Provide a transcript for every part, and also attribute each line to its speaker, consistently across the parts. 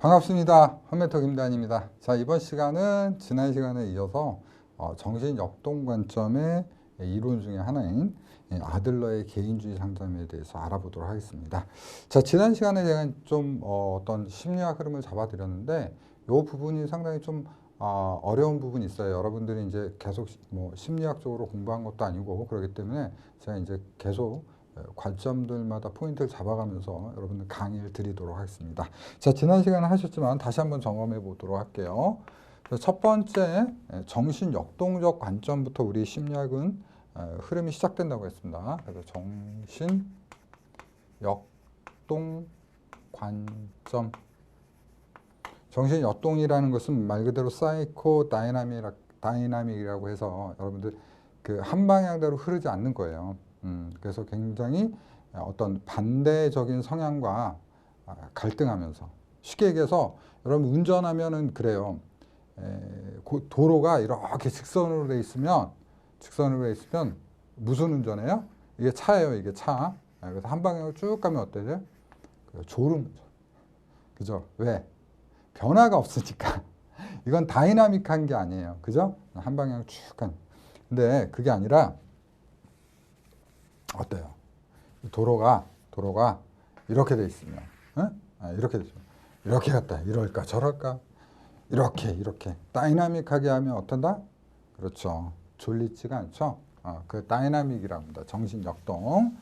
Speaker 1: 반갑습니다. 험멘토 김단입니다. 자, 이번 시간은 지난 시간에 이어서 정신 역동 관점의 이론 중에 하나인 아들러의 개인주의 상담에 대해서 알아보도록 하겠습니다. 자, 지난 시간에 제가 좀 어떤 심리학 흐름을 잡아드렸는데 이 부분이 상당히 좀 어려운 부분이 있어요. 여러분들이 이제 계속 뭐 심리학적으로 공부한 것도 아니고 그렇기 때문에 제가 이제 계속 관점들마다 포인트를 잡아가면서 여러분들 강의를 드리도록 하겠습니다. 자, 지난 시간에 하셨지만 다시 한번 점검해 보도록 할게요. 첫 번째, 정신 역동적 관점부터 우리 심리학은 흐름이 시작된다고 했습니다. 그래서 정신 역동 관점. 정신 역동이라는 것은 말 그대로 사이코 다이나믹이라고 해서 여러분들 그 한 방향대로 흐르지 않는 거예요. 그래서 굉장히 어떤 반대적인 성향과 갈등하면서 쉽게 얘기해서 여러분 운전하면은 그래요. 도로가 이렇게 직선으로 돼 있으면 무슨 운전해요? 이게 차예요. 이게 차. 그래서 한 방향으로 쭉 가면 어때요? 졸음. 그죠? 왜? 변화가 없으니까. 이건 다이나믹한 게 아니에요. 그죠? 한 방향으로 쭉 가는. 근데 그게 아니라 어때요? 도로가 이렇게 돼 있으면, 이렇게 돼 있으면, 이렇게 갔다, 이럴까, 저럴까, 이렇게 다이나믹하게 하면 어떤다? 그렇죠. 졸리지가 않죠. 그 다이나믹이라고 합니다. 정신 역동.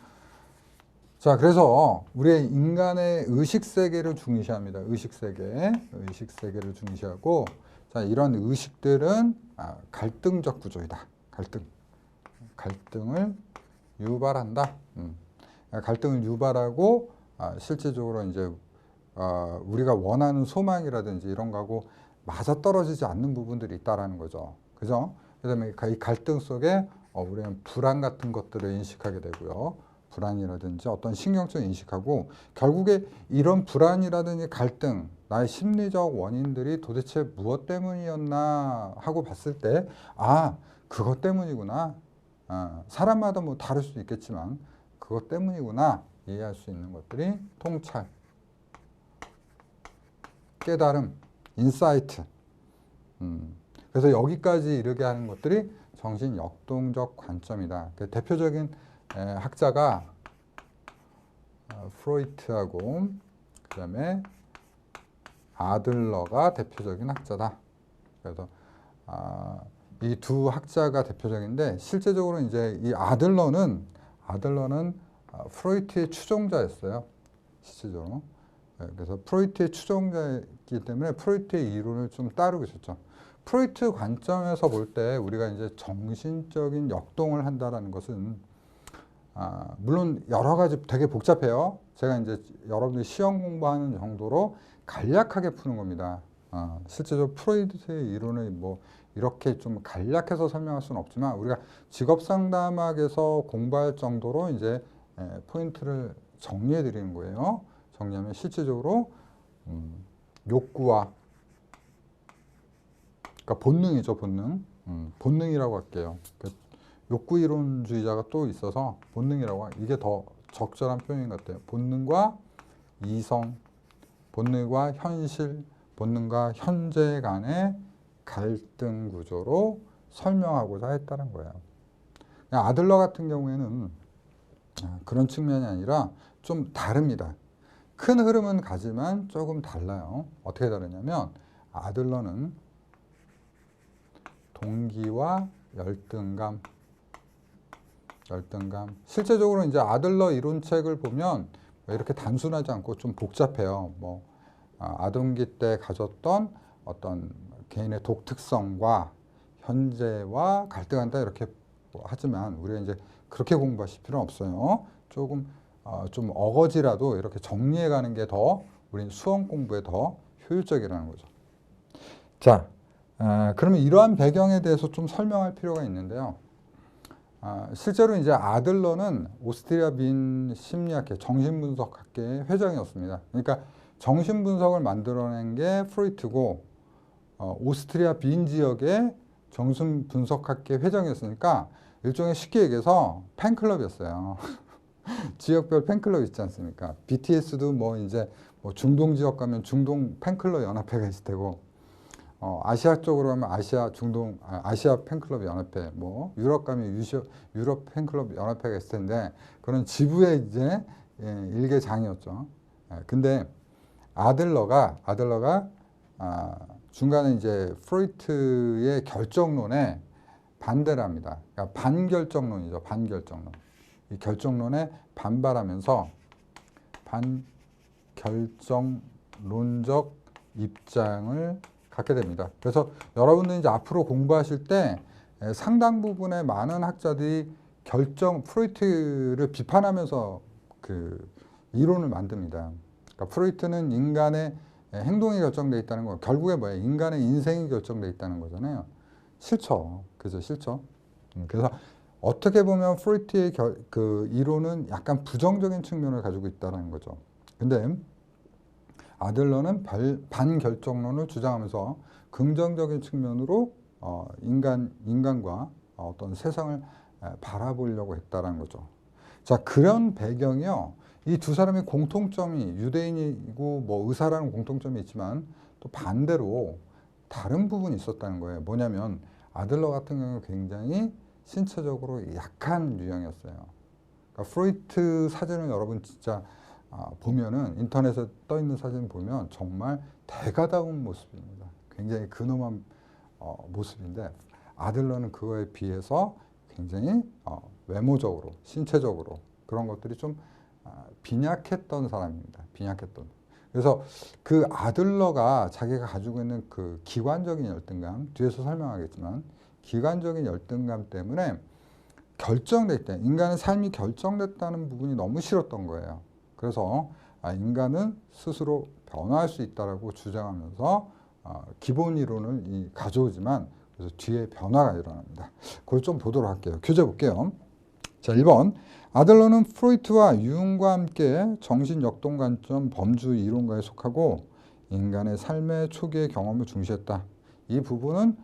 Speaker 1: 자, 그래서 우리의 인간의 의식 세계를 중시합니다. 의식 세계를 중시하고, 자, 이런 의식들은 갈등적 구조이다. 갈등을 유발한다. 갈등을 유발하고 실제적으로 이제 우리가 원하는 소망이라든지 이런 거하고 맞아떨어지지 않는 부분들이 있다라는 거죠. 그죠? 그다음에 이 갈등 속에 우리는 불안 같은 것들을 인식하게 되고요. 불안이라든지 어떤 신경성 인식하고 결국에 이런 불안이라든지 갈등, 나의 심리적 원인들이 도대체 무엇 때문이었나 하고 봤을 때 그것 때문이구나. 사람마다 뭐 다를 수도 있겠지만 그것 때문이구나 이해할 수 있는 것들이 통찰, 깨달음, 인사이트. 그래서 여기까지 이르게 하는 것들이 정신 역동적 관점이다. 그 대표적인 학자가 프로이트하고 그다음에 아들러가 대표적인 학자다. 그래서 이 두 학자가 대표적인데 실제적으로 이제 이 아들러는 프로이트의 추종자였어요. 실제적으로. 그래서 프로이트의 추종자이기 때문에 프로이트의 이론을 좀 따르고 있었죠. 프로이트 관점에서 볼 때 우리가 이제 정신적인 역동을 한다라는 것은 물론 여러 가지 되게 복잡해요. 제가 이제 여러분들이 시험 공부하는 정도로 간략하게 푸는 겁니다. 실제적으로 프로이트의 이론을 뭐 이렇게 좀 간략해서 설명할 수는 없지만 우리가 직업 상담학에서 공부할 정도로 이제 포인트를 정리해 드리는 거예요. 정리하면 실제적으로 욕구와 그러니까 본능이죠, 본능. 본능이라고 할게요. 욕구 이론주의자가 또 있어서 본능이라고 이게 더 적절한 표현인 것 같아요. 본능과 이성, 본능과 현실, 본능과 현재 간의 갈등 구조로 설명하고자 했다는 거예요. 아들러 같은 경우에는 그런 측면이 아니라 좀 다릅니다. 큰 흐름은 가지만 조금 달라요. 어떻게 다르냐면 아들러는 동기와 열등감. 실제적으로 이제 아들러 이론책을 보면 이렇게 단순하지 않고 좀 복잡해요. 뭐 아동기 때 가졌던 어떤 개인의 독특성과 현재와 갈등한다 이렇게 하지만 우리가 이제 그렇게 공부하실 필요는 없어요. 조금 좀 어거지라도 이렇게 정리해 가는 게 더 우리 수험 공부에 더 효율적이라는 거죠. 자, 그러면 이러한 배경에 대해서 좀 설명할 필요가 있는데요. 실제로 이제 아들러는 오스트리아 빈 심리학회, 정신분석학계의 회장이었습니다. 그러니까 정신분석을 만들어낸 게 프로이트고 오스트리아 빈 지역의 정신분석학계 회장이었으니까 일종의 쉽게 얘기해서 팬클럽이었어요. 지역별 팬클럽 있지 않습니까? BTS도 뭐 이제 뭐 중동 지역 가면 중동 팬클럽 연합회가 있을 테고, 아시아 쪽으로 가면 아시아 팬클럽 연합회, 뭐 유럽 가면 유럽 팬클럽 연합회가 있을 텐데, 그런 지부의 이제 일개장이었죠. 근데 아들러가 중간에 이제 프로이트의 결정론에 반대를 합니다. 그러니까 반결정론이죠. 반결정론. 이 결정론에 반발하면서 반결정론적 입장을 갖게 됩니다. 그래서 여러분들 이제 앞으로 공부하실 때 상당 부분의 많은 학자들이 프로이트를 비판하면서 그 이론을 만듭니다. 그러니까 프로이트는 인간의 행동이 결정되어 있다는 거, 결국에 뭐예요? 인간의 인생이 결정되어 있다는 거잖아요. 싫죠. 그죠? 싫죠. 그래서 어떻게 보면 프로이트의 그 이론은 약간 부정적인 측면을 가지고 있다는 거죠. 근데 아들러는 반결정론을 주장하면서 긍정적인 측면으로 인간과 어떤 세상을 바라보려고 했다는 거죠. 자, 그런 배경이요. 이 두 사람의 공통점이 유대인이고 뭐 의사라는 공통점이 있지만 또 반대로 다른 부분이 있었다는 거예요. 뭐냐면 아들러 같은 경우는 굉장히 신체적으로 약한 유형이었어요. 그러니까 프로이트 사진을 여러분 진짜 보면은 인터넷에 떠 있는 사진 보면 정말 대가다운 모습입니다. 굉장히 근엄한 모습인데 아들러는 그거에 비해서 굉장히 외모적으로, 신체적으로 그런 것들이 좀 빈약했던 사람입니다. 빈약했던. 그래서 그 아들러가 자기가 가지고 있는 그 기관적인 열등감, 뒤에서 설명하겠지만 기관적인 열등감 때문에 결정돼 있다. 인간의 삶이 결정됐다는 부분이 너무 싫었던 거예요. 그래서 인간은 스스로 변화할 수 있다라고 주장하면서 기본 이론을 가져오지만 그래서 뒤에 변화가 일어납니다. 그걸 좀 보도록 할게요. 교재 볼게요. 자, 1번. 아들러는 프로이트와 유흥과 함께 정신역동관점 범주 이론가에 속하고 인간의 삶의 초기의 경험을 중시했다. 이 부분은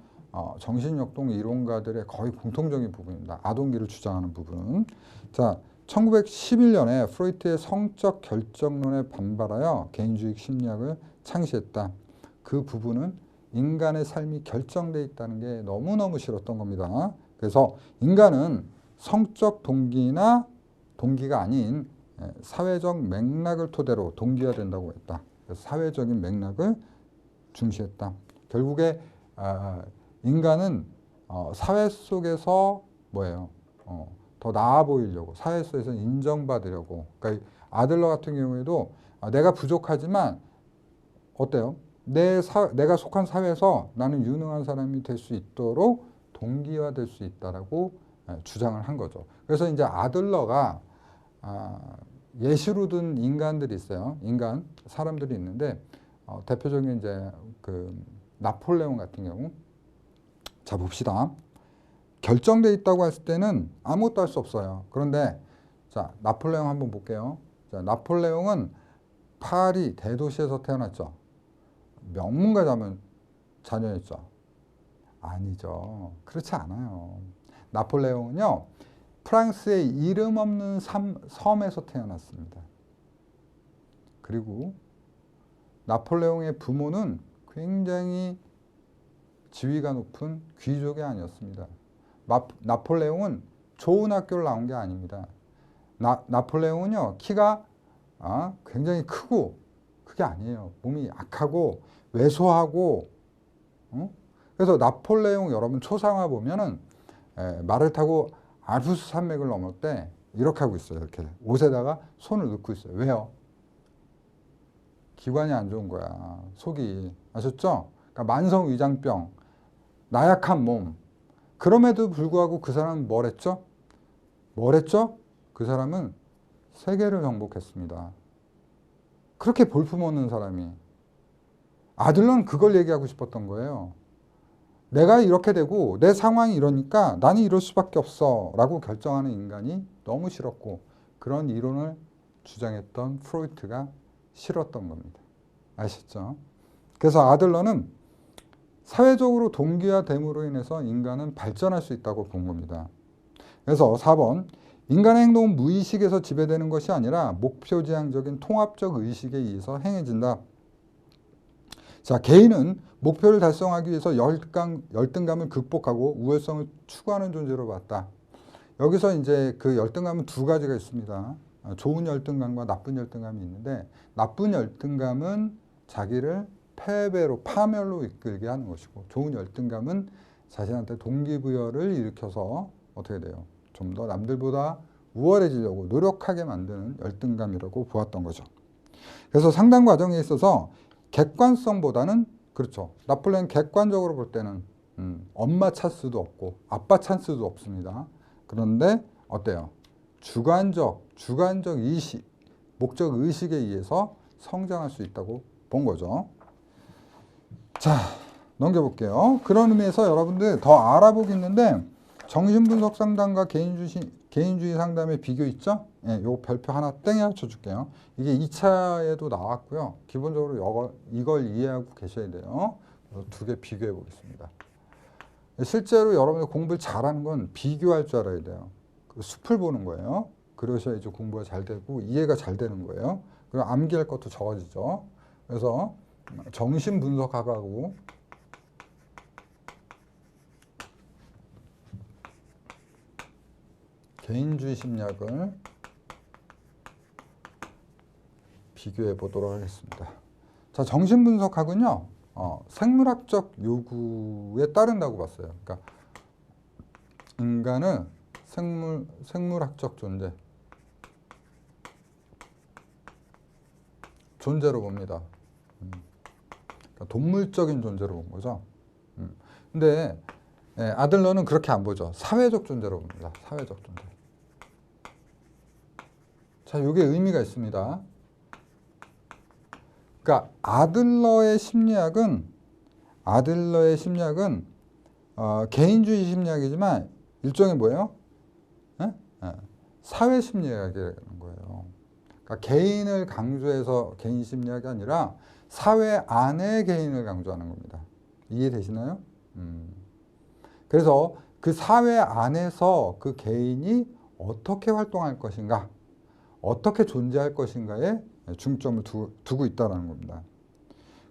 Speaker 1: 정신역동 이론가들의 거의 공통적인 부분입니다. 아동기를 주장하는 부분은. 자, 1911년에 프로이트의 성적 결정론에 반발하여 개인주의 심리학을 창시했다. 그 부분은 인간의 삶이 결정되어 있다는 게 너무너무 싫었던 겁니다. 그래서 인간은 성적 동기가 아닌 사회적 맥락을 토대로 동기가 된다고 했다. 그래서 사회적인 맥락을 중시했다. 결국에 인간은 사회 속에서 뭐예요? 더 나아 보이려고, 사회 속에서 인정받으려고. 그러니까 아들러 같은 경우에도 내가 부족하지만 어때요? 내가 속한 사회에서 나는 유능한 사람이 될 수 있도록 동기화될 수 있다라고 주장을 한 거죠. 그래서 이제 아들러가 예시로 든 인간들이 있어요. 사람들이 있는데 대표적인 이제 그 나폴레옹 같은 경우. 자, 봅시다. 결정돼 있다고 했을 때는 아무것도 할 수 없어요. 그런데 자, 나폴레옹 한번 볼게요. 자, 나폴레옹은 파리 대도시에서 태어났죠. 명문가 자녀였죠. 아니죠. 그렇지 않아요. 나폴레옹은요, 프랑스의 이름 없는 섬에서 태어났습니다. 그리고 나폴레옹의 부모는 굉장히 지위가 높은 귀족이 아니었습니다. 나폴레옹은 좋은 학교를 나온 게 아닙니다. 나폴레옹은요, 키가 굉장히 크고, 그게 아니에요. 몸이 약하고, 왜소하고, 그래서 나폴레옹 여러분 초상화 보면은 말을 타고 알프스 산맥을 넘을 때 이렇게 하고 있어요. 이렇게 옷에다가 손을 넣고 있어요. 왜요? 기관이 안 좋은 거야. 속이. 아셨죠? 그러니까 만성위장병, 나약한 몸. 그럼에도 불구하고 그 사람은 뭘 했죠? 그 사람은 세계를 정복했습니다. 그렇게 볼품없는 사람이. 아들러는 그걸 얘기하고 싶었던 거예요. 내가 이렇게 되고 내 상황이 이러니까 나는 이럴 수밖에 없어 라고 결정하는 인간이 너무 싫었고 그런 이론을 주장했던 프로이트가 싫었던 겁니다. 아시죠? 그래서 아들러는 사회적으로 동기화됨으로 인해서 인간은 발전할 수 있다고 본 겁니다. 그래서 4번 인간의 행동은 무의식에서 지배되는 것이 아니라 목표지향적인 통합적 의식에 의해서 행해진다. 자, 개인은 목표를 달성하기 위해서 열등감을 극복하고 우월성을 추구하는 존재로 봤다. 여기서 이제 그 열등감은 두 가지가 있습니다. 좋은 열등감과 나쁜 열등감이 있는데, 나쁜 열등감은 자기를 패배로, 파멸로 이끌게 하는 것이고, 좋은 열등감은 자신한테 동기부여를 일으켜서 어떻게 돼요? 좀 더 남들보다 우월해지려고 노력하게 만드는 열등감이라고 보았던 거죠. 그래서 상담 과정에 있어서 객관성보다는, 그렇죠, 나폴레옹 객관적으로 볼 때는 엄마 찬스도 없고 아빠 찬스도 없습니다. 그런데 어때요? 주관적 의식, 목적 의식에 의해서 성장할 수 있다고 본 거죠. 자, 넘겨볼게요. 그런 의미에서 여러분들 더 알아보겠는데, 정신분석 상담과 개인주의 상담의 비교 있죠? 예, 요 별표 하나 땡에 맞춰줄게요. 이게 2차에도 나왔고요. 기본적으로 이걸 이해하고 계셔야 돼요. 두 개 비교해 보겠습니다. 실제로 여러분들 공부를 잘하는 건 비교할 줄 알아야 돼요. 그 숲을 보는 거예요. 그러셔야지 공부가 잘 되고 이해가 잘 되는 거예요. 그리고 암기할 것도 적어지죠. 그래서 정신분석학하고 개인주의 심리학을 비교해 보도록 하겠습니다. 자, 정신분석학은요, 생물학적 요구에 따른다고 봤어요. 그러니까 인간은 생물학적 존재로 봅니다. 그러니까 동물적인 존재로 본 거죠. 근데 아들러는 그렇게 안 보죠. 사회적 존재로 봅니다. 사회적 존재. 자, 이게 의미가 있습니다. 그러니까 아들러의 심리학은 개인주의 심리학이지만 일종의 뭐예요? 사회 심리학이라는 거예요. 그러니까 개인을 강조해서 개인 심리학이 아니라 사회 안의 개인을 강조하는 겁니다. 이해되시나요? 그래서 그 사회 안에서 그 개인이 어떻게 활동할 것인가, 어떻게 존재할 것인가에 중점을 두고 있다는 겁니다.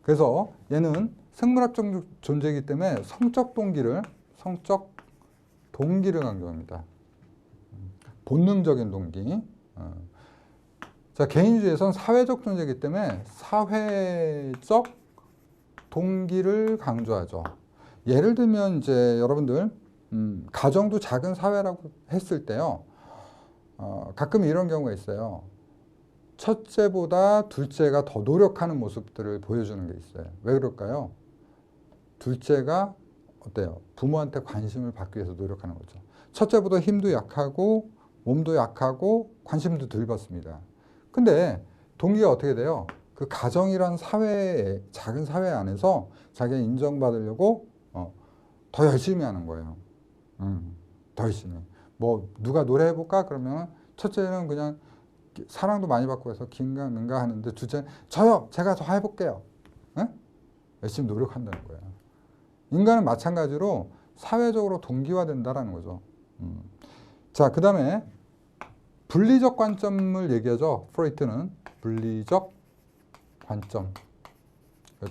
Speaker 1: 그래서 얘는 생물학적 존재이기 때문에 성적 동기를 강조합니다. 본능적인 동기. 자, 개인주의에서는 사회적 존재이기 때문에 사회적 동기를 강조하죠. 예를 들면 이제 여러분들 가정도 작은 사회라고 했을 때요, 가끔 이런 경우가 있어요. 첫째보다 둘째가 더 노력하는 모습들을 보여주는 게 있어요. 왜 그럴까요? 둘째가 어때요? 부모한테 관심을 받기 위해서 노력하는 거죠. 첫째보다 힘도 약하고 몸도 약하고 관심도 덜 받습니다. 근데 동기가 어떻게 돼요? 그 가정이란 사회에, 작은 사회 안에서 자기가 인정받으려고 더 열심히 하는 거예요. 더 열심히. 뭐 누가 노래 해볼까? 그러면 첫째는 그냥 사랑도 많이 받고 해서 긴가민가 하는데, 둘째는 저요! 제가 더 해볼게요. 네? 열심히 노력한다는 거예요. 인간은 마찬가지로 사회적으로 동기화된다는 거죠. 자, 그 다음에 분리적 관점을 얘기하죠. 프로이트는 분리적 관점.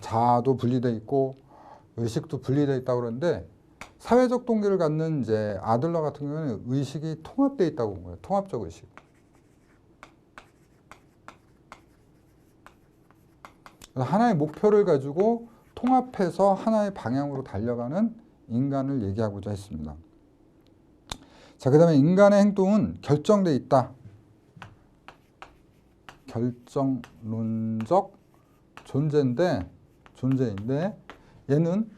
Speaker 1: 자아도 분리되어 있고 의식도 분리되어 있다고 그러는데, 사회적 동기를 갖는 이제 아들러 같은 경우는 의식이 통합되어 있다고 본 거예요. 통합적 의식. 하나의 목표를 가지고 통합해서 하나의 방향으로 달려가는 인간을 얘기하고자 했습니다. 자, 그 다음에 인간의 행동은 결정되어 있다. 결정론적 존재인데 얘는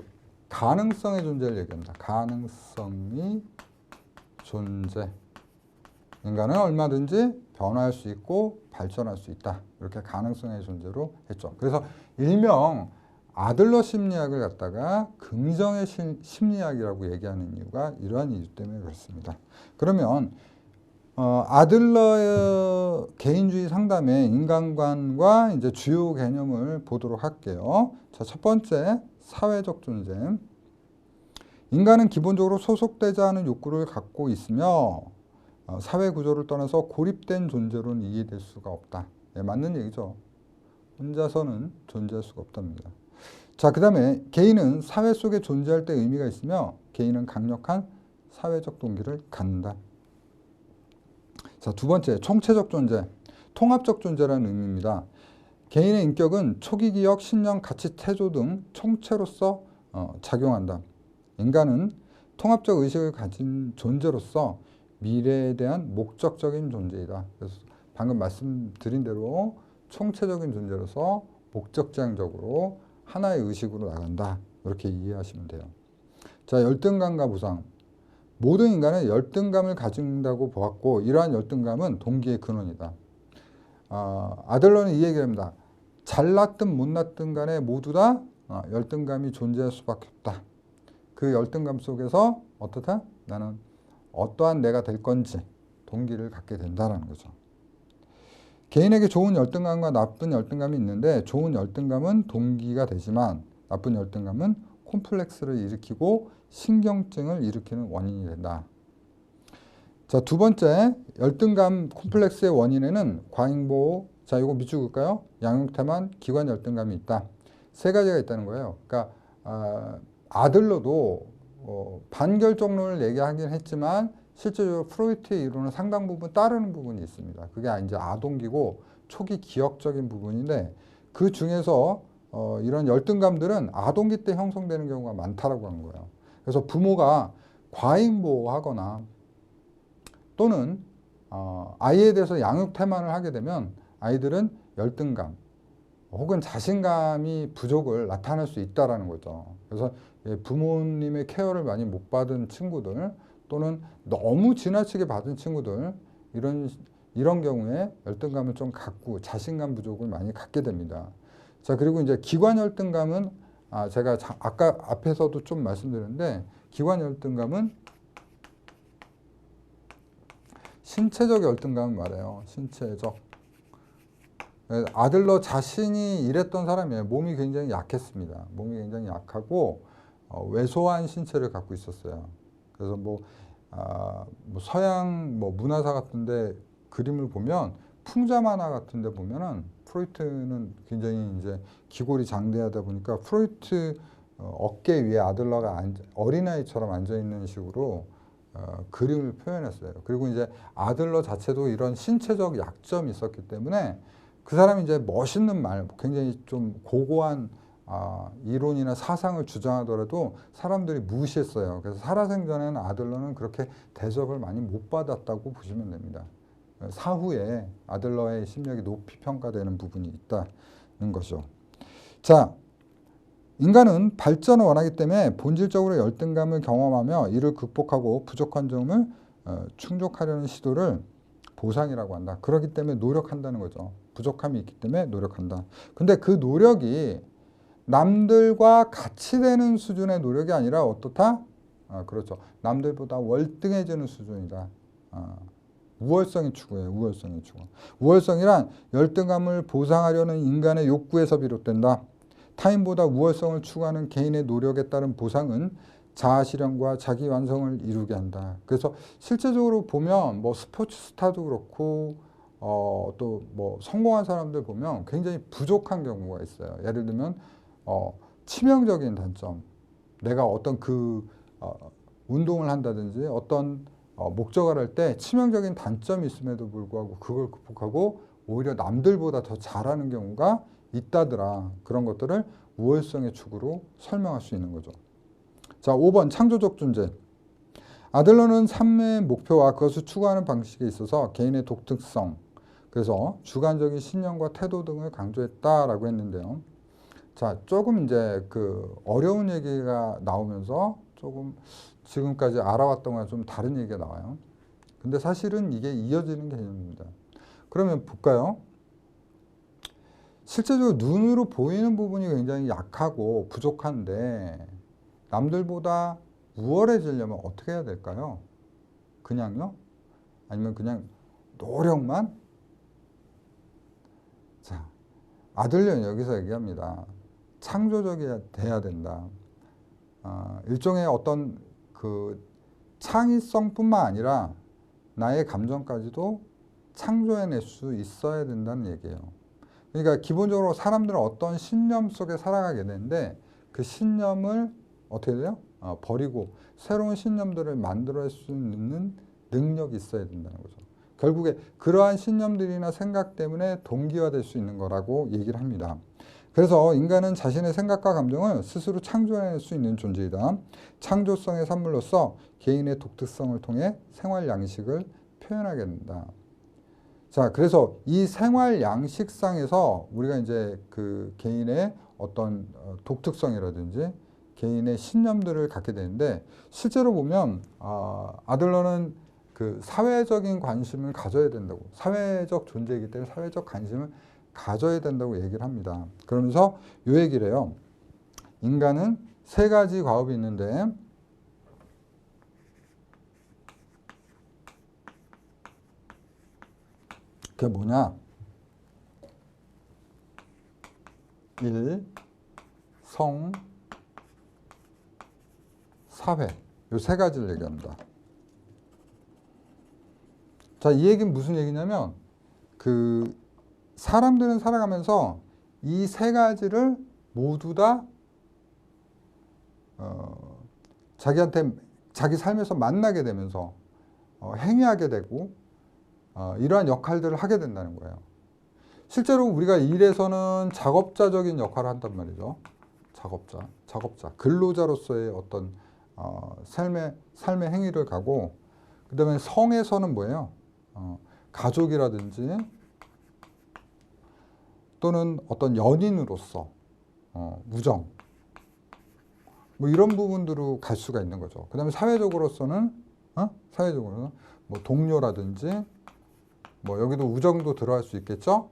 Speaker 1: 가능성의 존재를 얘기합니다. 가능성이 존재. 인간은 얼마든지 변화할 수 있고 발전할 수 있다. 이렇게 가능성의 존재로 했죠. 그래서 일명 아들러 심리학을 갖다가 긍정의 심리학이라고 얘기하는 이유가 이러한 이유 때문에 그렇습니다. 그러면 아들러의 개인주의 상담의 인간관과 이제 주요 개념을 보도록 할게요. 자, 첫 번째, 사회적 존재. 인간은 기본적으로 소속되자 하는 욕구를 갖고 있으며 사회 구조를 떠나서 고립된 존재로는 이해될 수가 없다. 예, 맞는 얘기죠. 혼자서는 존재할 수가 없답니다. 자, 그 다음에 개인은 사회 속에 존재할 때 의미가 있으며 개인은 강력한 사회적 동기를 갖는다. 자, 두 번째, 총체적 존재, 통합적 존재라는 의미입니다. 개인의 인격은 초기 기억, 신념, 가치, 태도 등 총체로서 작용한다. 인간은 통합적 의식을 가진 존재로서 미래에 대한 목적적인 존재이다. 그래서 방금 말씀드린 대로 총체적인 존재로서 목적지향적으로 하나의 의식으로 나간다. 이렇게 이해하시면 돼요. 자, 열등감과 보상. 모든 인간은 열등감을 가진다고 보았고 이러한 열등감은 동기의 근원이다. 아들러는 이 얘기를 합니다. 잘났든 못났든 간에 모두 다 열등감이 존재할 수밖에 없다. 그 열등감 속에서 어떻다? 나는 어떠한 내가 될 건지 동기를 갖게 된다는 거죠. 개인에게 좋은 열등감과 나쁜 열등감이 있는데 좋은 열등감은 동기가 되지만 나쁜 열등감은 콤플렉스를 일으키고 신경증을 일으키는 원인이 된다. 자, 두 번째, 열등감 콤플렉스의 원인에는 과잉보호, 자, 이거 밑줄 그을까요? 양육태만, 기관 열등감이 있다. 세 가지가 있다는 거예요. 그러니까 아들러도 반결정론을 얘기하긴 했지만 실제적으로 프로이트의 이론은 상당 부분 따르는 부분이 있습니다. 그게 이제 아동기고 초기 기억적인 부분인데 그 중에서 이런 열등감들은 아동기 때 형성되는 경우가 많다라고 하는 거예요. 그래서 부모가 과잉보호하거나 또는 아이에 대해서 양육태만을 하게 되면 아이들은 열등감 혹은 자신감이 부족을 나타낼 수 있다는 거죠. 그래서 부모님의 케어를 많이 못 받은 친구들 또는 너무 지나치게 받은 친구들 이런 경우에 열등감을 좀 갖고 자신감 부족을 많이 갖게 됩니다. 자, 그리고 이제 기관 열등감은 제가 아까 앞에서도 좀 말씀드렸는데 기관 열등감은 신체적 열등감을 말해요. 신체적. 아들러 자신이 이랬던 사람이에요. 몸이 굉장히 약했습니다. 몸이 굉장히 약하고 왜소한 신체를 갖고 있었어요. 그래서 뭐 서양 문화사 같은데 그림을 보면 풍자 만화 같은데 보면은 프로이트는 굉장히 이제 기골이 장대하다 보니까 프로이트 어깨 위에 아들러가 어린아이처럼 앉아 있는 식으로 그림을 표현했어요. 그리고 이제 아들러 자체도 이런 신체적 약점이 있었기 때문에 그 사람이 이제 멋있는 말, 굉장히 좀 고고한 이론이나 사상을 주장하더라도 사람들이 무시했어요. 그래서 살아생전에는 아들러는 그렇게 대접을 많이 못 받았다고 보시면 됩니다. 사후에 아들러의 심력이 높이 평가되는 부분이 있다는 거죠. 자, 인간은 발전을 원하기 때문에 본질적으로 열등감을 경험하며 이를 극복하고 부족한 점을 충족하려는 시도를 보상이라고 한다. 그렇기 때문에 노력한다는 거죠. 부족함이 있기 때문에 노력한다. 근데 그 노력이 남들과 같이 되는 수준의 노력이 아니라 어떻다? 그렇죠. 남들보다 월등해지는 수준이다. 우월성의 추구예요. 우월성의 추구. 우월성이란 열등감을 보상하려는 인간의 욕구에서 비롯된다. 타인보다 우월성을 추구하는 개인의 노력에 따른 보상은 자아실현과 자기 완성을 이루게 한다. 그래서 실제적으로 보면 스포츠 스타도 그렇고 또 성공한 사람들 보면 굉장히 부족한 경우가 있어요. 예를 들면 치명적인 단점. 내가 어떤 운동을 한다든지 어떤 목적을 할 때 치명적인 단점이 있음에도 불구하고 그걸 극복하고 오히려 남들보다 더 잘하는 경우가 있다더라. 그런 것들을 우월성의 축으로 설명할 수 있는 거죠. 자, 5번 창조적 존재. 아들러는 삶의 목표와 그것을 추구하는 방식에 있어서 개인의 독특성, 그래서 주관적인 신념과 태도 등을 강조했다라고 했는데요. 자, 조금 이제 어려운 얘기가 나오면서 조금 지금까지 알아왔던 거랑 좀 다른 얘기가 나와요. 근데 사실은 이게 이어지는 개념입니다. 그러면 볼까요? 실제적으로 눈으로 보이는 부분이 굉장히 약하고 부족한데 남들보다 우월해지려면 어떻게 해야 될까요? 그냥요? 아니면 그냥 노력만? 자, 아들은 여기서 얘기합니다. 창조적이 돼야 된다. 일종의 어떤 창의성뿐만 아니라 나의 감정까지도 창조해낼 수 있어야 된다는 얘기예요. 그러니까 기본적으로 사람들은 어떤 신념 속에 살아가게 되는데 그 신념을 어떻게 돼요? 버리고 새로운 신념들을 만들어낼 수 있는 능력이 있어야 된다는 거죠. 결국에 그러한 신념들이나 생각 때문에 동기화될 수 있는 거라고 얘기를 합니다. 그래서 인간은 자신의 생각과 감정을 스스로 창조해낼 수 있는 존재이다. 창조성의 산물로서 개인의 독특성을 통해 생활 양식을 표현하게 된다. 자, 그래서 이 생활 양식상에서 우리가 이제 그 개인의 어떤 독특성이라든지 개인의 신념들을 갖게 되는데 실제로 보면 아들러는 그 사회적인 관심을 가져야 된다고, 사회적 존재이기 때문에 사회적 관심을 가져야 된다고 얘기를 합니다. 그러면서 이 얘기를 해요. 인간은 세 가지 과업이 있는데 그게 뭐냐? 일, 성, 사회. 이 세 가지를 얘기합니다. 자, 이 얘기는 무슨 얘기냐면 그 사람들은 살아가면서 이 세 가지를 모두 다 자기한테 자기 삶에서 만나게 되면서 행위하게 되고 이러한 역할들을 하게 된다는 거예요. 실제로 우리가 일에서는 작업자적인 역할을 한단 말이죠. 작업자, 근로자로서의 어떤 삶의 행위를 가고, 그 다음에 성에서는 뭐예요? 가족이라든지 또는 어떤 연인으로서 우정, 뭐 이런 부분들로 갈 수가 있는 거죠. 그 다음에 사회적으로서는 뭐 동료라든지 뭐 여기도 우정도 들어갈 수 있겠죠.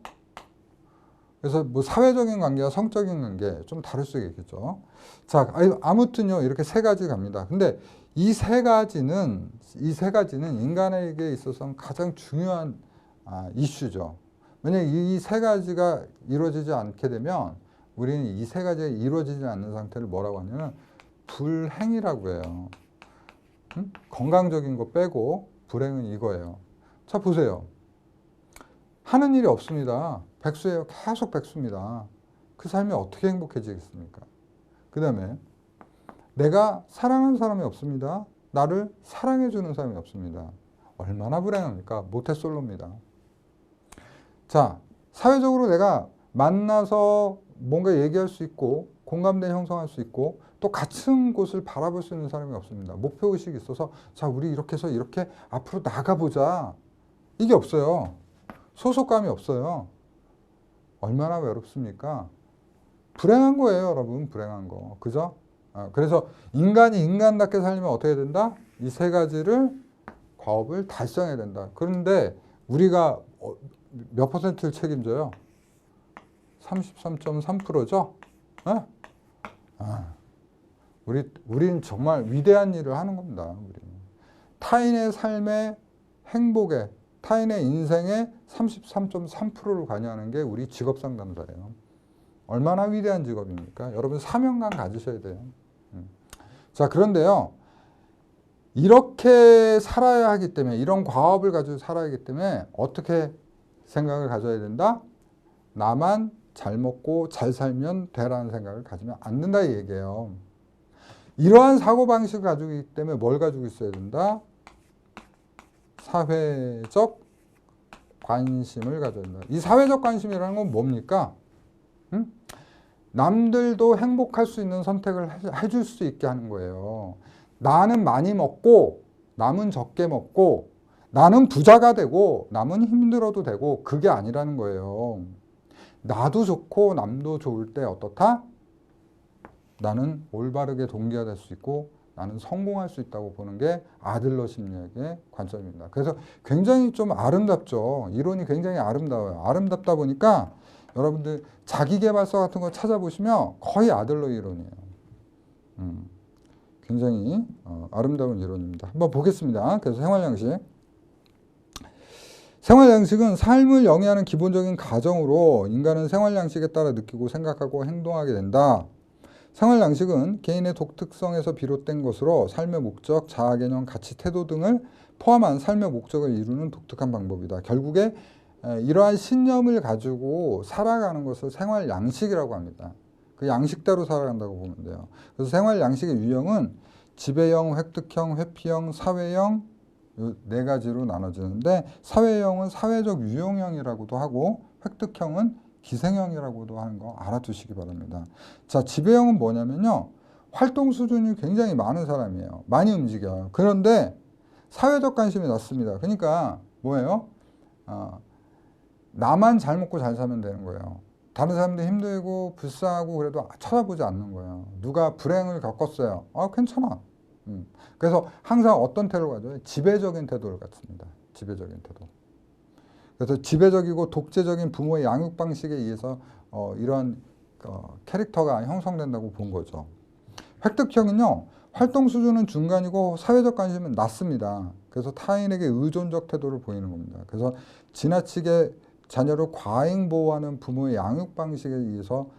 Speaker 1: 그래서 뭐 사회적인 관계와 성적인 관계 좀 다를 수 있겠죠. 자, 아무튼요 이렇게 세 가지 갑니다. 근데 이 세 가지는 인간에게 있어서는 가장 중요한 이슈죠. 왜냐하면 이 세 가지가 이루어지지 않게 되면 우리는 이 세 가지가 이루어지지 않는 상태를 뭐라고 하냐면 불행이라고 해요. 건강적인 거 빼고 불행은 이거예요. 자, 보세요. 하는 일이 없습니다. 백수예요. 계속 백수입니다. 그 삶이 어떻게 행복해지겠습니까? 그 다음에 내가 사랑하는 사람이 없습니다. 나를 사랑해주는 사람이 없습니다. 얼마나 불행합니까? 모태솔로입니다. 자, 사회적으로 내가 만나서 뭔가 얘기할 수 있고 공감대 형성할 수 있고 또 같은 곳을 바라볼 수 있는 사람이 없습니다. 목표의식이 있어서 자, 우리 이렇게 해서 이렇게 앞으로 나가보자. 이게 없어요. 소속감이 없어요. 얼마나 외롭습니까? 불행한 거예요, 여러분. 불행한 거. 그죠? 그래서 인간이 인간답게 살려면 어떻게 된다? 이 세 가지를 과업을 달성해야 된다. 그런데 우리가 몇 퍼센트를 책임져요? 33.3%죠? 네? 우린 정말 위대한 일을 하는 겁니다. 우리는. 타인의 삶의 행복에, 타인의 인생의 33.3%를 관여하는 게 우리 직업 상담사예요. 얼마나 위대한 직업입니까? 여러분 사명감 가지셔야 돼요. 자, 그런데요. 이렇게 살아야 하기 때문에, 이런 과업을 가지고 살아야 하기 때문에 어떻게 생각을 가져야 된다? 나만 잘 먹고 잘 살면 되라는 생각을 가지면 안 된다 이 얘기예요. 이러한 사고방식을 가지고 있기 때문에 뭘 가지고 있어야 된다? 사회적 관심을 가져야 된다. 이 사회적 관심이라는 건 뭡니까? 남들도 행복할 수 있는 선택을 해줄 수 있게 하는 거예요. 나는 많이 먹고 남은 적게 먹고 나는 부자가 되고 남은 힘들어도 되고 그게 아니라는 거예요. 나도 좋고 남도 좋을 때 어떻다? 나는 올바르게 동기화될 수 있고 나는 성공할 수 있다고 보는 게 아들러 심리학의 관점입니다. 그래서 굉장히 좀 아름답죠. 이론이 굉장히 아름다워요. 아름답다 보니까 여러분들 자기계발서 같은 거 찾아보시면 거의 아들러 이론이에요. 굉장히 아름다운 이론입니다. 한번 보겠습니다. 그래서 생활양식. 생활양식은 삶을 영위하는 기본적인 가정으로 인간은 생활양식에 따라 느끼고 생각하고 행동하게 된다. 생활양식은 개인의 독특성에서 비롯된 것으로 삶의 목적, 자아개념, 가치, 태도 등을 포함한 삶의 목적을 이루는 독특한 방법이다. 결국에 이러한 신념을 가지고 살아가는 것을 생활 양식이라고 합니다. 그 양식대로 살아간다고 보면 돼요. 그래서 생활 양식의 유형은 지배형, 획득형, 회피형, 사회형 이 네 가지로 나눠지는데 사회형은 사회적 유용형이라고도 하고 획득형은 기생형이라고도 하는 거 알아두시기 바랍니다. 자, 지배형은 뭐냐면요. 활동 수준이 굉장히 많은 사람이에요. 많이 움직여요. 그런데 사회적 관심이 낮습니다. 그러니까 뭐예요? 나만 잘 먹고 잘 살면 되는 거예요. 다른 사람들 힘들고 불쌍하고 그래도 쳐다보지 않는 거예요. 누가 불행을 겪었어요. 괜찮아. 그래서 항상 어떤 태도를 가져요? 지배적인 태도를 갖습니다. 지배적인 태도. 그래서 지배적이고 독재적인 부모의 양육 방식에 의해서 이런 캐릭터가 형성된다고 본 거죠. 획득형은요. 활동 수준은 중간이고 사회적 관심은 낮습니다. 그래서 타인에게 의존적 태도를 보이는 겁니다. 그래서 지나치게 자녀를 과잉 보호하는 부모의 양육 방식에 의해서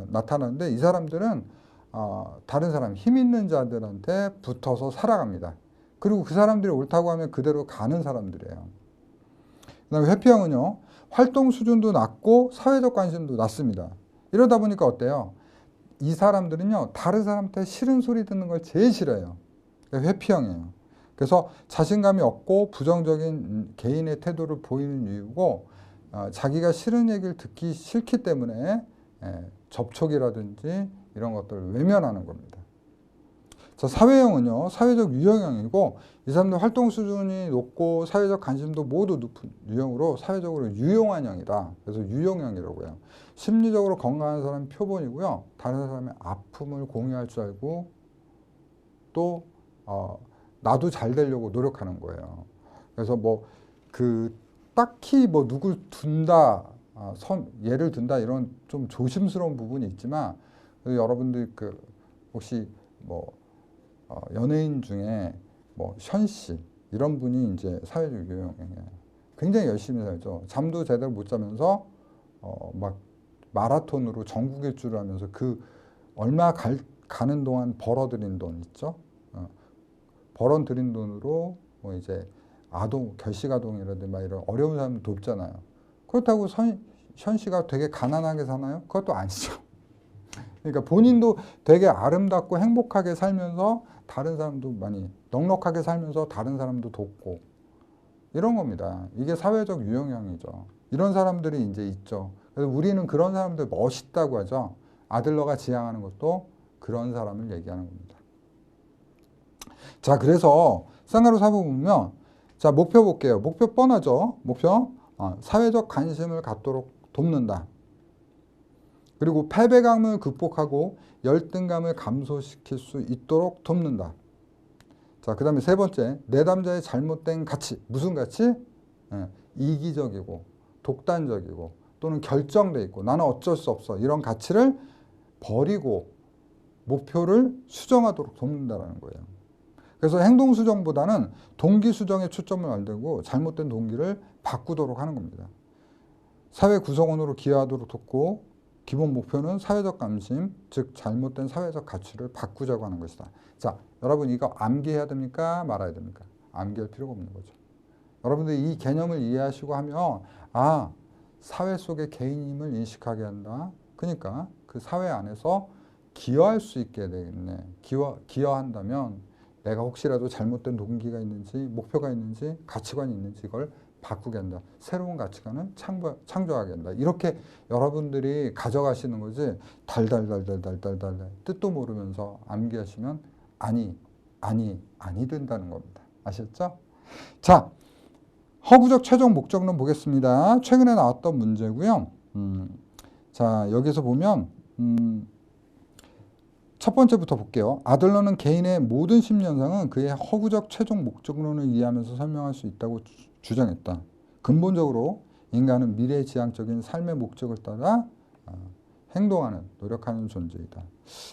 Speaker 1: 나타나는데 이 사람들은 다른 사람, 힘 있는 자들한테 붙어서 살아갑니다. 그리고 그 사람들이 옳다고 하면 그대로 가는 사람들이에요. 그 다음에 회피형은요. 활동 수준도 낮고 사회적 관심도 낮습니다. 이러다 보니까 어때요? 이 사람들은요. 다른 사람한테 싫은 소리 듣는 걸 제일 싫어해요. 회피형이에요. 그래서 자신감이 없고 부정적인 개인의 태도를 보이는 이유고 자기가 싫은 얘기를 듣기 싫기 때문에 접촉이라든지 이런 것들을 외면하는 겁니다. 자, 사회형은요. 사회적 유형형이고 이 사람들 활동 수준이 높고 사회적 관심도 모두 높은 유형으로 사회적으로 유용한 형이다. 그래서 유용형이라고 해요. 심리적으로 건강한 사람이 표본이고요. 다른 사람의 아픔을 공유할 줄 알고 또 나도 잘 되려고 노력하는 거예요. 그래서 딱히 누굴 둔다, 예를 든다 이런 좀 조심스러운 부분이 있지만 여러분들 혹시 연예인 중에 현 씨 이런 분이 이제 사회적 유형이에요. 굉장히 열심히 살죠. 잠도 제대로 못 자면서 막 마라톤으로 전국 일주를 하면서 얼마 가는 동안 벌어들인 돈 있죠. 벌어들인 돈으로 이제 결식아동이라든지 막 이런 어려운 사람 돕잖아요. 그렇다고 현 씨가 되게 가난하게 사나요? 그것도 아니죠. 그러니까 본인도 되게 아름답고 행복하게 살면서 다른 사람도 많이 넉넉하게 살면서 다른 사람도 돕고 이런 겁니다. 이게 사회적 유형형이죠. 이런 사람들이 이제 있죠. 그래서 우리는 그런 사람들 멋있다고 하죠. 아들러가 지향하는 것도 그런 사람을 얘기하는 겁니다. 자, 그래서 쌍가루 사부 보면 자, 목표 볼게요. 목표 뻔하죠. 목표 사회적 관심을 갖도록 돕는다. 그리고 패배감을 극복하고 열등감을 감소시킬 수 있도록 돕는다. 자, 그 다음에 세 번째, 내담자의 잘못된 가치. 무슨 가치? 이기적이고 독단적이고 또는 결정돼 있고 나는 어쩔 수 없어. 이런 가치를 버리고 목표를 수정하도록 돕는다는 거예요. 그래서 행동 수정보다는 동기 수정에 초점을 만들고 잘못된 동기를 바꾸도록 하는 겁니다. 사회 구성원으로 기여하도록 돕고 기본 목표는 사회적 관심, 즉 잘못된 사회적 가치를 바꾸자고 하는 것이다. 자, 여러분 이거 암기해야 됩니까? 말아야 됩니까? 암기할 필요가 없는 거죠. 여러분들이 이 개념을 이해하시고 하면 사회 속의 개인임을 인식하게 한다. 그러니까 그 사회 안에서 기여할 수 있게 되겠네. 기여한다면 내가 혹시라도 잘못된 동기가 있는지 목표가 있는지 가치관이 있는지 이걸 바꾸게 한다. 새로운 가치관을 창조하게 한다. 이렇게 여러분들이 가져가시는 거지 달달달달달달달 뜻도 모르면서 암기하시면 아니 된다는 겁니다. 아셨죠? 자, 허구적 최종 목적론 보겠습니다. 최근에 나왔던 문제고요. 자, 여기서 보면 첫 번째부터 볼게요. 아들러는 개인의 모든 심리 현상은 그의 허구적 최종 목적론을 이해하면서 설명할 수 있다고 주장했다. 근본적으로 인간은 미래지향적인 삶의 목적을 따라 행동하는, 노력하는 존재이다.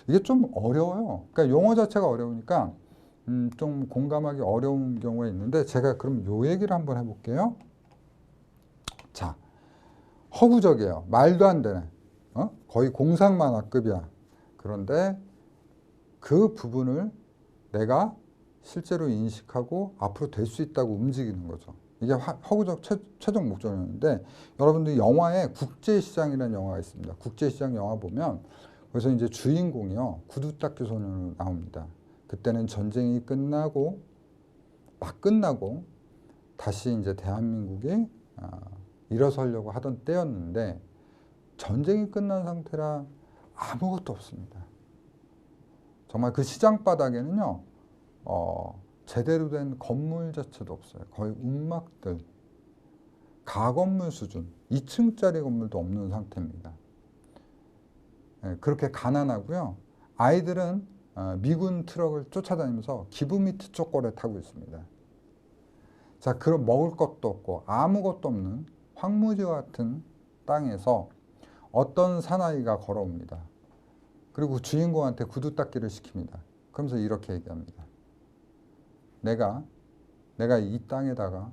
Speaker 1: 이게 좀 어려워요. 그러니까 용어 자체가 어려우니까 좀 공감하기 어려운 경우가 있는데 제가 그럼 요 얘기를 한번 해볼게요. 자, 허구적이에요. 말도 안 되네. 거의 공상만화급이야. 그런데 그 부분을 내가 실제로 인식하고 앞으로 될 수 있다고 움직이는 거죠. 이게 허구적 최종 목적이었는데, 여러분들 영화에 국제시장이라는 영화가 있습니다. 국제시장 영화 보면 그래서 이제 주인공이요, 구두 닦기 소년으로 나옵니다. 그때는 전쟁이 끝나고 막 끝나고 다시 이제 대한민국이 일어서려고 하던 때였는데, 전쟁이 끝난 상태라 아무것도 없습니다. 정말 그 시장 바닥에는요, 제대로 된 건물 자체도 없어요. 거의 움막들, 가건물 수준, 2층짜리 건물도 없는 상태입니다. 그렇게 가난하고요. 아이들은 미군 트럭을 쫓아다니면서 기브미트 초콜릿 타고 있습니다. 자, 그럼 먹을 것도 없고 아무것도 없는 황무지 같은 땅에서 어떤 사나이가 걸어옵니다. 그리고 주인공한테 구두 닦기를 시킵니다. 그러면서 이렇게 얘기합니다. 내가 이 땅에다가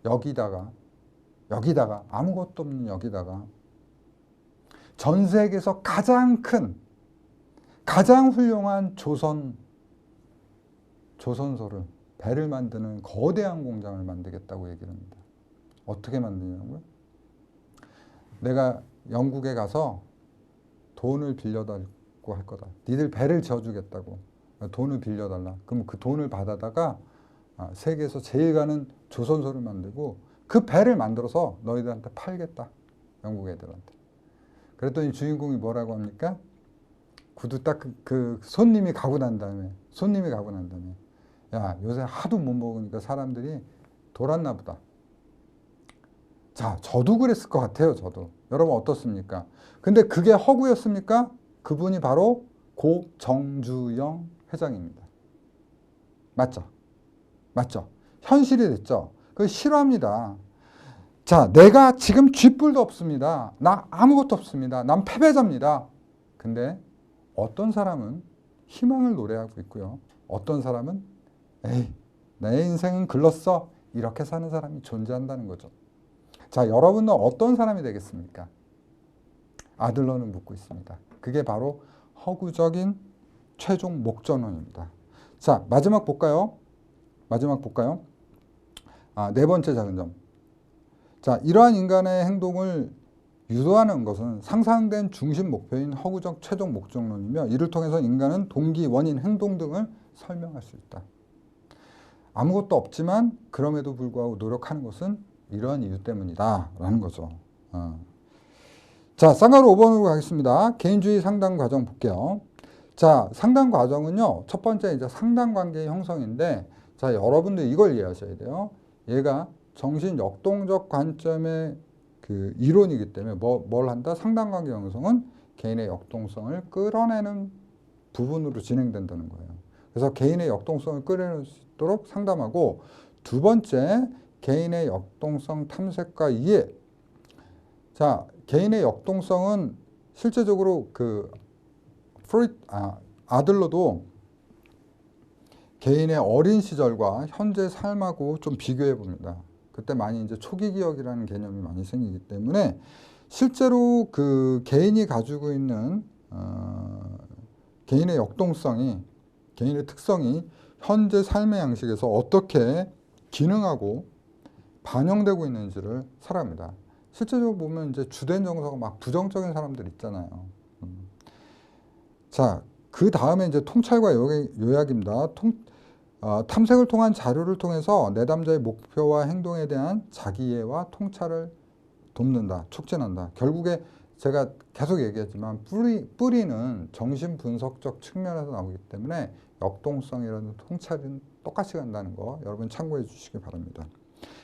Speaker 1: 여기다가 아무것도 없는 여기다가 전 세계에서 가장 큰, 가장 훌륭한 조선소를, 배를 만드는 거대한 공장을 만들겠다고 얘기를 합니다. 어떻게 만드냐고요? 내가 영국에 가서 돈을 빌려달라고 할 거다. 니들 배를 지어주겠다고. 돈을 빌려달라. 그럼 그 돈을 받아다가 세계에서 제일 가는 조선소를 만들고 그 배를 만들어서 너희들한테 팔겠다. 영국 애들한테. 그랬더니 주인공이 뭐라고 합니까? 구두 딱 그 손님이 가고 난 다음에 야, 요새 하도 못 먹으니까 사람들이 돌았나 보다. 자, 저도 그랬을 것 같아요. 저도. 여러분 어떻습니까? 근데 그게 허구였습니까? 그분이 바로 고 정주영 회장입니다. 맞죠? 현실이 됐죠? 그거 싫어합니다. 자, 내가 지금 쥐뿔도 없습니다. 나 아무것도 없습니다. 난 패배자입니다. 근데 어떤 사람은 희망을 노래하고 있고요. 어떤 사람은 에이, 내 인생은 글렀어. 이렇게 사는 사람이 존재한다는 거죠. 자, 여러분은 어떤 사람이 되겠습니까? 아들러는 묻고 있습니다. 그게 바로 허구적인 최종 목전론입니다. 자, 마지막 볼까요? 네 번째 작은 점. 자, 이러한 인간의 행동을 유도하는 것은 상상된 중심 목표인 허구적 최종 목적론이며, 이를 통해서 인간은 동기, 원인, 행동 등을 설명할 수 있다. 아무것도 없지만 그럼에도 불구하고 노력하는 것은 이러한 이유 때문이다 라는 거죠. 자, 쌍가루 5번으로 가겠습니다. 개인주의 상담 과정 볼게요. 자, 상담 과정은요, 첫 번째 이제 상담 관계의 형성인데, 자, 여러분들 이걸 이해하셔야 돼요. 얘가 정신 역동적 관점의 그 이론이기 때문에 뭘 한다? 상담 관계 형성은 개인의 역동성을 끌어내는 부분으로 진행된다는 거예요. 그래서 개인의 역동성을 끌어낼 수 있도록 상담하고, 두 번째, 개인의 역동성 탐색과 이해. 자, 개인의 역동성은 실제적으로 그 아들러도 개인의 어린 시절과 현재 삶하고 좀 비교해 봅니다. 그때 많이 이제 초기 기억이라는 개념이 많이 생기기 때문에 실제로 그 개인이 가지고 있는 개인의 역동성이, 개인의 특성이 현재 삶의 양식에서 어떻게 기능하고 반영되고 있는지를 살아갑니다. 실제적으로 보면 이제 주된 정서가 막 부정적인 사람들 있잖아요. 자, 그 다음에 이제 통찰과 요약입니다. 탐색을 통한 자료를 통해서 내담자의 목표와 행동에 대한 자기이해와 통찰을 돕는다, 촉진한다. 결국에 제가 계속 얘기했지만 뿌리는 정신분석적 측면에서 나오기 때문에 역동성이라는 통찰은 똑같이 간다는 거 여러분 참고해 주시기 바랍니다.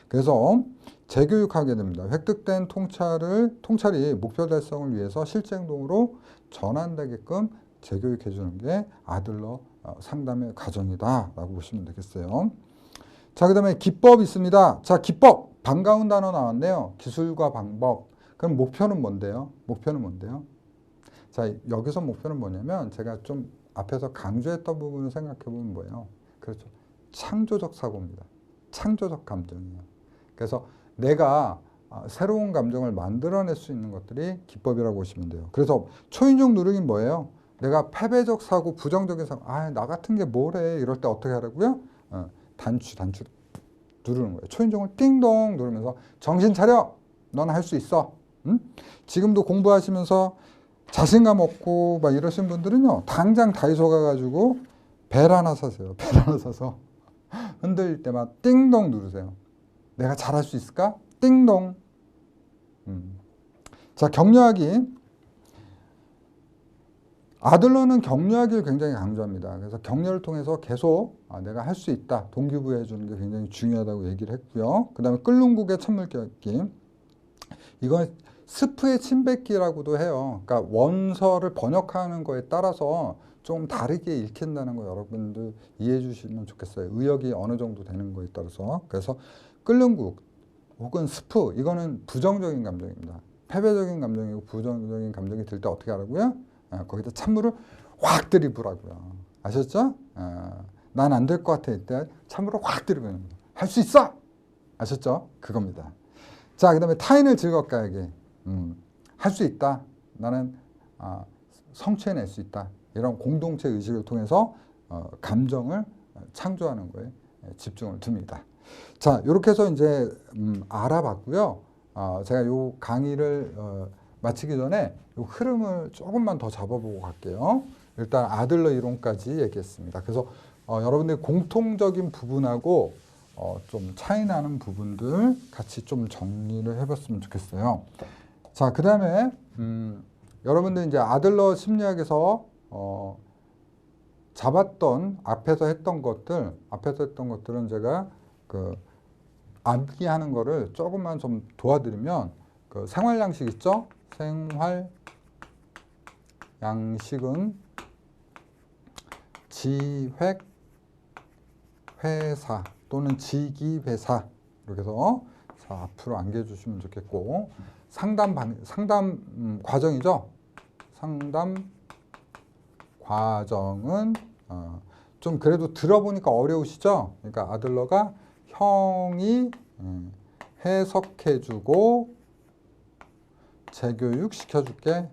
Speaker 1: 그래서 재교육하게 됩니다. 획득된 통찰이 목표 달성을 위해서 실제 행동으로 전환되게끔 재교육해 주는 게 아들러 상담의 과정이다 라고 보시면 되겠어요. 자, 그 다음에 기법 있습니다. 자, 기법, 반가운 단어 나왔네요. 기술과 방법. 그럼 목표는 뭔데요? 자, 여기서 목표는 뭐냐면 제가 좀 앞에서 강조했던 부분을 생각해 보면 뭐예요? 그렇죠. 창조적 사고입니다. 창조적 감정이에요. 그래서 내가 새로운 감정을 만들어낼 수 있는 것들이 기법이라고 보시면 돼요. 그래서 초인종 누르기는 뭐예요? 내가 패배적 사고, 부정적인 사고, 나 같은 게 뭐래 이럴 때 어떻게 하라고요? 단추 누르는 거예요. 초인종을 띵동 누르면서 정신 차려! 너는 할 수 있어. 응? 지금도 공부하시면서 자신감 없고 막 이러신 분들은요, 당장 다이소 가가지고 벨 하나 사세요. 벨 하나 사서 흔들릴 때만 띵동 누르세요. 내가 잘할 수 있을까? 띵동. 자, 격려하기. 아들러는 격려하기를 굉장히 강조합니다. 그래서 격려를 통해서 계속 내가 할 수 있다. 동기부여해 주는 게 굉장히 중요하다고 얘기를 했고요. 그 다음에 끓는 국에 찬물 껴기. 이건 스프의 침뱉기라고도 해요. 그러니까 원서를 번역하는 거에 따라서 좀 다르게 읽힌다는 거 여러분들 이해해 주시면 좋겠어요. 의역이 어느 정도 되는 거에 따라서. 그래서 끓는 국 혹은 스프, 이거는 부정적인 감정입니다. 패배적인 감정이고 부정적인 감정이 들 때 어떻게 하라고요? 거기다 찬물을 확 들이부라고요. 아셨죠? 난 안 될 것 같아. 이때 찬물을 확 들이부는 거예요. 할 수 있어! 아셨죠? 그겁니다. 자, 그 다음에 타인을 즐겁게 하기. 할 수 있다. 나는 성취해낼 수 있다. 이런 공동체 의식을 통해서 감정을 창조하는 거에 집중을 둡니다. 자, 이렇게 해서 이제 알아봤고요. 제가 이 강의를 마치기 전에 이 흐름을 조금만 더 잡아보고 갈게요. 일단 아들러 이론까지 얘기했습니다. 그래서 여러분들이 공통적인 부분하고 좀 차이 나는 부분들 같이 좀 정리를 해봤으면 좋겠어요. 자, 그 다음에 여러분들 이제 아들러 심리학에서 잡았던 앞에서 했던 것들은 제가 그 암기하는 거를 조금만 좀 도와드리면, 그 생활 양식 있죠? 생활 양식은 지획 회사 또는 지기회사, 이렇게 해서 앞으로 암기해 주시면 좋겠고, 상담 과정이죠. 상담 과정은 좀 그래도 들어보니까 어려우시죠? 그러니까 아들러가 형이 해석해주고 재교육 시켜줄게.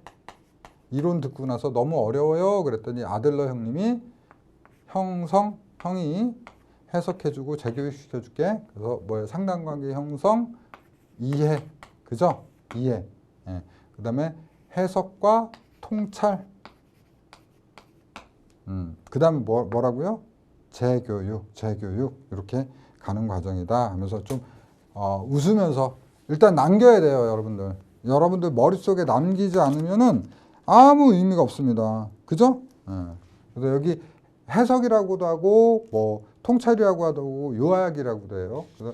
Speaker 1: 이론 듣고 나서 너무 어려워요 그랬더니 아들러 형님이 형이 해석해주고 재교육 시켜줄게. 그래서 뭐예요? 상담관계 형성, 이해, 그죠? 이해. 그 다음에 해석과 통찰. 그 다음에 뭐라고요? 재교육 이렇게 가는 과정이다 하면서 좀 웃으면서 일단 남겨야 돼요, 여러분들. 여러분들 머릿속에 남기지 않으면은 아무 의미가 없습니다. 그죠? 그래서 여기 해석이라고도 하고 뭐 통찰이라고 하고 요약이라고도 해요. 그래서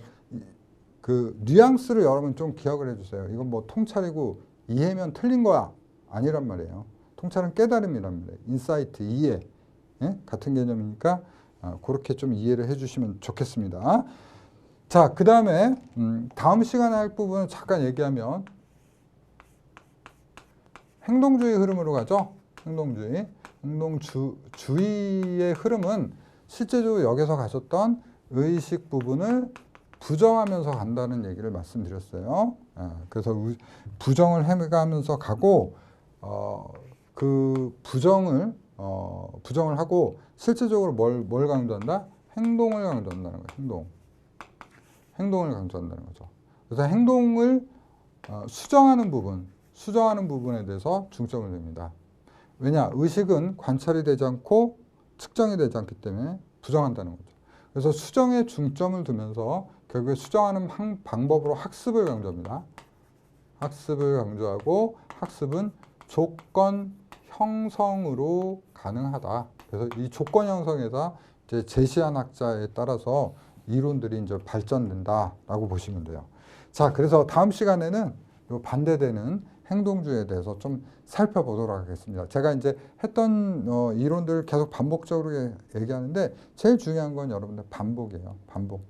Speaker 1: 그 뉘앙스를 여러분 좀 기억을 해주세요. 이건 뭐 통찰이고 이해면 틀린 거야 아니란 말이에요. 통찰은 깨달음이란 말이에요. 인사이트, 이해, 같은 개념이니까 그렇게 좀 이해를 해주시면 좋겠습니다. 자, 그 다음에 다음 시간에 할 부분은 잠깐 얘기하면 행동주의 흐름으로 가죠. 행동주의의 흐름은 실제적으로 여기서 가셨던 의식 부분을 부정하면서 간다는 얘기를 말씀드렸어요. 그래서 부정을 해가면서 가고 그 부정을 하고 실제적으로 뭘 강조한다? 행동을 강조한다는 거예요. 행동을 강조한다는 거죠. 그래서 행동을 수정하는 부분에 대해서 중점을 둡니다. 왜냐? 의식은 관찰이 되지 않고 측정이 되지 않기 때문에 부정한다는 거죠. 그래서 수정에 중점을 두면서 결국에 수정하는 방법으로 학습을 강조합니다. 학습을 강조하고 학습은 조건 형성으로 가능하다. 그래서 이 조건 형성에다 이제 제시한 학자에 따라서 이론들이 이제 발전된다라고 보시면 돼요. 자, 그래서 다음 시간에는 요 반대되는 행동주의에 대해서 좀 살펴보도록 하겠습니다. 제가 이제 했던 이론들을 계속 반복적으로 얘기하는데 제일 중요한 건 여러분들 반복이에요. 반복.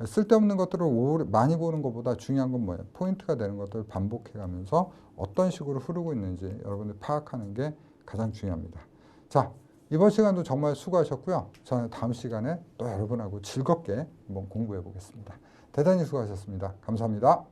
Speaker 1: 쓸데없는 것들을 많이 보는 것보다 중요한 건 뭐예요? 포인트가 되는 것들을 반복해가면서 어떤 식으로 흐르고 있는지 여러분들 파악하는 게 가장 중요합니다. 자, 이번 시간도 정말 수고하셨고요. 저는 다음 시간에 또 여러분하고 즐겁게 한번 공부해 보겠습니다. 대단히 수고하셨습니다. 감사합니다.